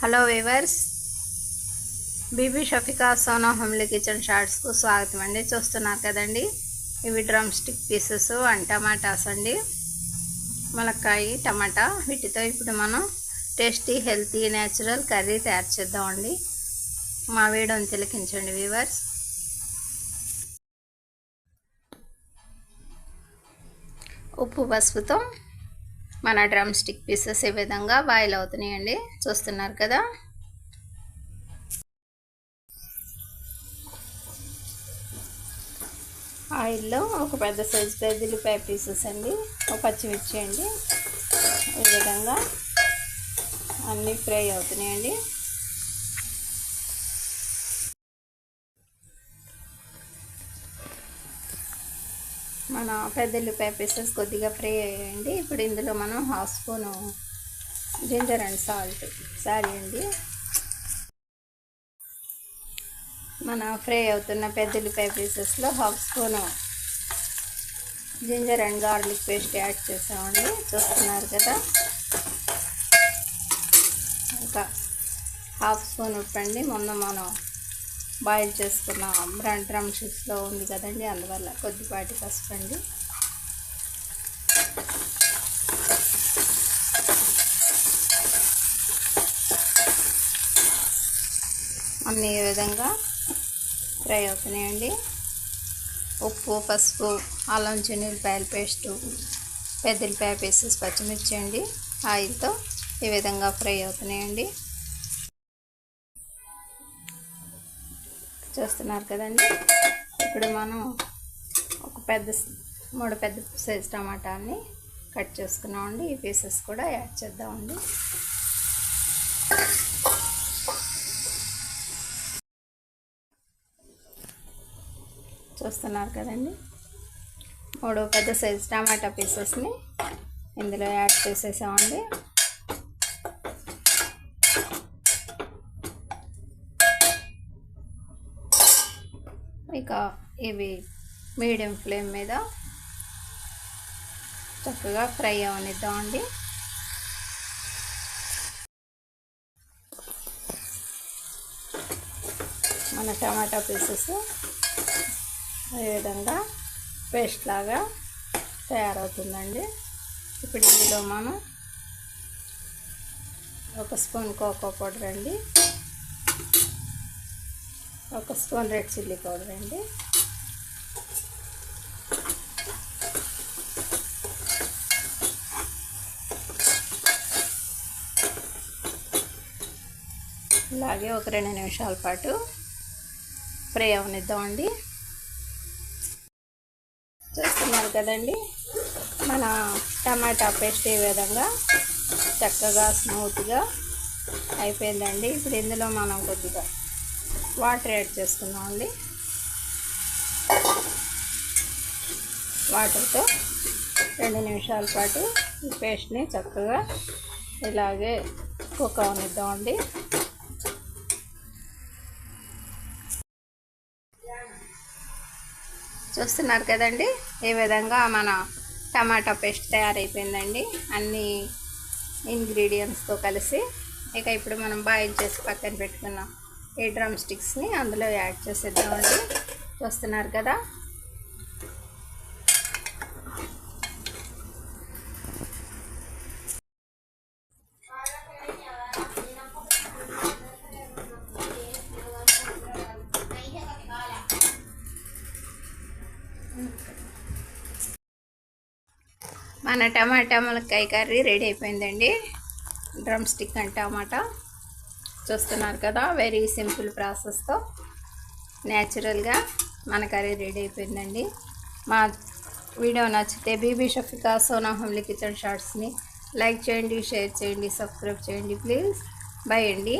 Hello viewers, Bibi Shafika Sona homely kitchen షార్ట్స్కు స్వాగతం అండి. చూస్తున్నారు కదండి, ఇవి drum stick pieces and tomatoes అండి, ములక్కాయ టమాటా. వీటితో ఇప్పుడు మనం టేస్టీ హెల్తీ న్యాచురల్ కర్రీ తయారు చేద్దామండి. మా వీడియోని తిలకించండి వీవర్స్. ఉప్పు పసుపుతో మన డ్రమ్ స్టిక్ పీసెస్ ఈ విధంగా బాయిల్ అవుతున్నాయండి. చూస్తున్నారు కదా. ఆయిల్లో ఒక పెద్ద సైజు వెల్లుల్లిపాయ పీసెస్ అండి, ఒక పచ్చిమిర్చి అండి, ఈ విధంగా అన్నీ ఫ్రై అవుతున్నాయండి. మన పెద్దల్లిపాయ పీసెస్ కొద్దిగా ఫ్రై అయ్యాయండి. ఇప్పుడు ఇందులో మనం half spoon ginger and sorry అండి, మన ఫ్రై అవుతున్న పెద్దల్లిపాయ పీసెస్లో half spoon ginger and garlic paste add చేసామండి. చూస్తున్నారు కదా. ఇంకా హాఫ్ స్పూన్ ఉప్పు అండి, మొన్న మనం బాయిల్ చేసుకున్న డ్రమ్ స్టిక్స్లో ఉంది కదండి, అందువల్ల కొద్దిపాటి పసుపు అండి. అన్నీ ఈ విధంగా ఫ్రై అవుతున్నాయండి. ఉప్పు, పసుపు, అల్లం చిన్నులపాయల పేస్టు, పెద్దల్లిపాయ పీసెస్, పచ్చిమిర్చి అండి, ఆయిల్తో ఈ విధంగా ఫ్రై అవుతున్నాయండి. చూస్తున్నారు కదండి. ఇప్పుడు మనం మూడు పెద్ద సైజు టమాటాని కట్ చేసుకున్నామండి. ఈ పీసెస్ కూడా యాడ్ చేద్దామండి. చూస్తున్నారు కదండి, మూడు పెద్ద సైజు టమాటా పీసెస్ని ఇందులో యాడ్ చేసేసామండి. ఇక ఇవి మీడియం ఫ్లేమ్ మీద చక్కగా ఫ్రై అవనిద్దామండి. మన టమాటా పీసెస్ ఈ విధంగా పేస్ట్ లాగా తయారవుతుందండి. ఇప్పుడు ఇందులో మనం ఒక స్పూన్ కోకో పౌడర్ అండి, ఒక స్పూన్ రెడ్ చిల్లీ పౌడర్ అండి, అలాగే ఒక 2 నిమిషాల పాటు ఫ్రై అవనిద్దామండి. చూస్తున్నారు కదండి, మన టమాటా పేస్ట్ ఈ విధంగా చక్కగా స్మూత్గా అయిపోయిందండి. ఇప్పుడు ఇందులో మనం కొద్దిగా వాటర్ యాడ్ చేసుకుందామండి. వాటర్తో 2 నిమిషాల పాటు ఈ పేస్ట్ని చక్కగా ఇలాగే కుక్ అవనిద్దామండి. చూస్తున్నారు కదండి, ఈ విధంగా మన టమాటా పేస్ట్ తయారైపోయిందండి, అన్ని ఇంగ్రీడియంట్స్తో కలిసి. ఇక ఇప్పుడు మనం బాయిల్ చేసి పక్కన పెట్టుకున్నాం ఈ డ్రమ్ స్టిక్స్ని అందులో యాడ్ చేసేద్దామండి. చూస్తున్నారు కదా. మన టమాటా ములక్కాయ కర్రీ రెడీ అయిపోయిందండి. డ్రమ్ స్టిక్ అండ్ టమాటా. చూస్తున్నారు కదా, వెరీ సింపుల్ ప్రాసెస్తో న్యాచురల్గా మన కర్రీ రెడీ అయిపోయిందండి. మా వీడియో నచ్చితే బీబీ షఫికా సోనా హోమ్లీ కిచెన్ షార్ట్స్ని లైక్ చేయండి, షేర్ చేయండి, సబ్స్క్రైబ్ చేయండి ప్లీజ్. బై అండి.